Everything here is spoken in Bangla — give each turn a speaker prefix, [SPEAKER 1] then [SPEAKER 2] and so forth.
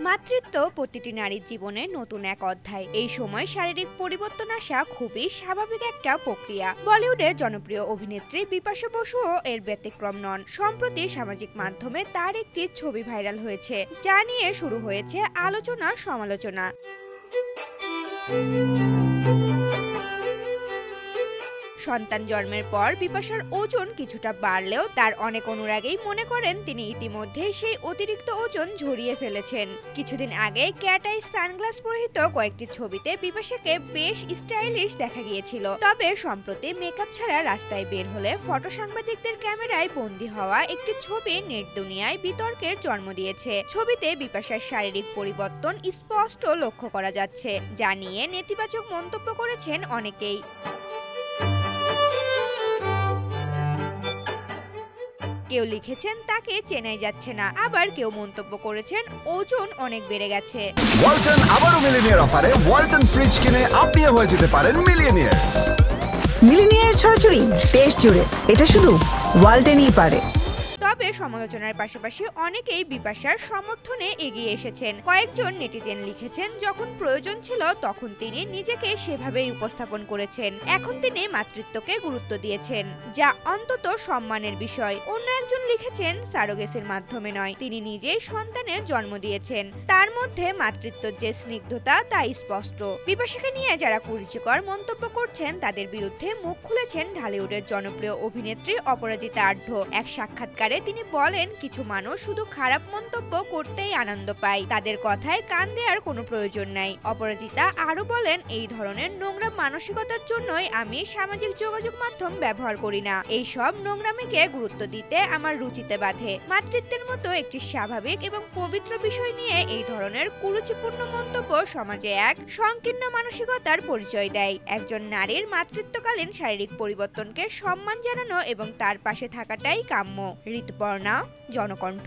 [SPEAKER 1] মাতৃত্ব প্রতিটি নারীর জীবনে নতুন এক অধ্যায়। এই সময় শারীরিক পরিবর্তন আসা খুবই স্বাভাবিক একটা প্রক্রিয়া। বলিউডের জনপ্রিয় অভিনেত্রী বিপাশা বসুও এর ব্যতিক্রম নন। সম্প্রতি সামাজিক মাধ্যমে তার একটি ছবি ভাইরাল হয়েছে, যা নিয়ে শুরু হয়েছে আলোচনা সমালোচনা। সন্তান জন্মের পর বিপাশার ওজন কিছুটা বাড়লেও তার অনেক অনুরাগীই মনে করেন তিনি ইতিমধ্যে সেই অতিরিক্ত ওজন ঝরিয়ে ফেলেছেন। কিছুদিন আগে ক্যাট আই সানগ্লাস পরিহিত কয়েকটি ছবিতে বিপাশাকে বেশ স্টাইলিশ দেখা গিয়েছিল। তবে সম্প্রতি মেকআপ ছাড়া রাস্তায় বের হলে ফটো সাংবাদিকদের ক্যামেরায় বন্দী হওয়া একটি ছবি নেট দুনিয়ায় বিতর্কের জন্ম দিয়েছে। ছবিতে বিপাশার শারীরিক পরিবর্তন স্পষ্ট লক্ষ্য করা যাচ্ছে, যা নিয়ে নেতিবাচক মন্তব্য করেছেন অনেকেই। কেউ লিখেছেন তাকে চেনাই যাচ্ছে না, আবার কেউ মন্তব্য করেছেন ওজন অনেক বেড়ে গেছে।
[SPEAKER 2] ওয়ালটন আবারও মিলিনিয়ার অফারে ওয়ালটন ফ্রিজ কিনে আপনিও হয়ে যেতে পারেন মিলিয়নিয়ার।
[SPEAKER 3] মিলিনিয়ার ছড়াছড়ি দেশ জুড়ে, এটা শুধু ওয়ালটনই পারে।
[SPEAKER 1] তবে সমালোচনার পাশাপাশি অনেকেই বিপাশার সমর্থনে এগিয়ে এসেছেন। কয়েকজন নেটিজেন লিখেছেন, যখন প্রয়োজন ছিল তখন তিনি নিজেকে সেভাবেই উপস্থাপন করেছেন। এখন তিনি মাতৃত্বকে গুরুত্ব দিয়েছেন, যা অন্তত সম্মানের বিষয়। অন্য একজন লিখেছেন, সারোগেসির মাধ্যমে নয়, তিনি নিজেই সন্তানের জন্ম দিয়েছেন। তার মধ্যে মাতৃত্বের যে স্নিগ্ধতা তা স্পষ্ট। বিপাশাকে নিয়ে যারা কুরুচিকর মন্তব্য করছেন তাদের বিরুদ্ধে মুখ খুলেছেন ঢালিউডের জনপ্রিয় অভিনেত্রী অপরাজিতা আঢ্য। এক সাক্ষাৎকারে তিনি বলেন, কিছু মানুষ শুধু খারাপ মন্তব্য করতেই আনন্দ পায়, তাদের কথায় কান দেওয়ার কোনো প্রয়োজন নাই। অপরাজিতা আরো বলেন, এই ধরনের নোংরা মানসিকতার জন্যই আমি সামাজিক যোগাযোগ মাধ্যম ব্যবহার করি না। এই সব নোংরামিকে গুরুত্ব দিতে আমার রুচিতে বাধে। মাতৃত্বের মতো একটি স্বাভাবিক এবং পবিত্র বিষয় নিয়ে এই ধরনের কুরুচিপূর্ণ মন্তব্য সমাজে এক সংকীর্ণ মানসিকতার পরিচয় দেয়। একজন নারীর মাতৃত্বকালীন শারীরিক পরিবর্তনকে সম্মান জানানো এবং তার পাশে থাকাটাই কাম্য। ঋতুপর্ণা, জনকণ্ঠ।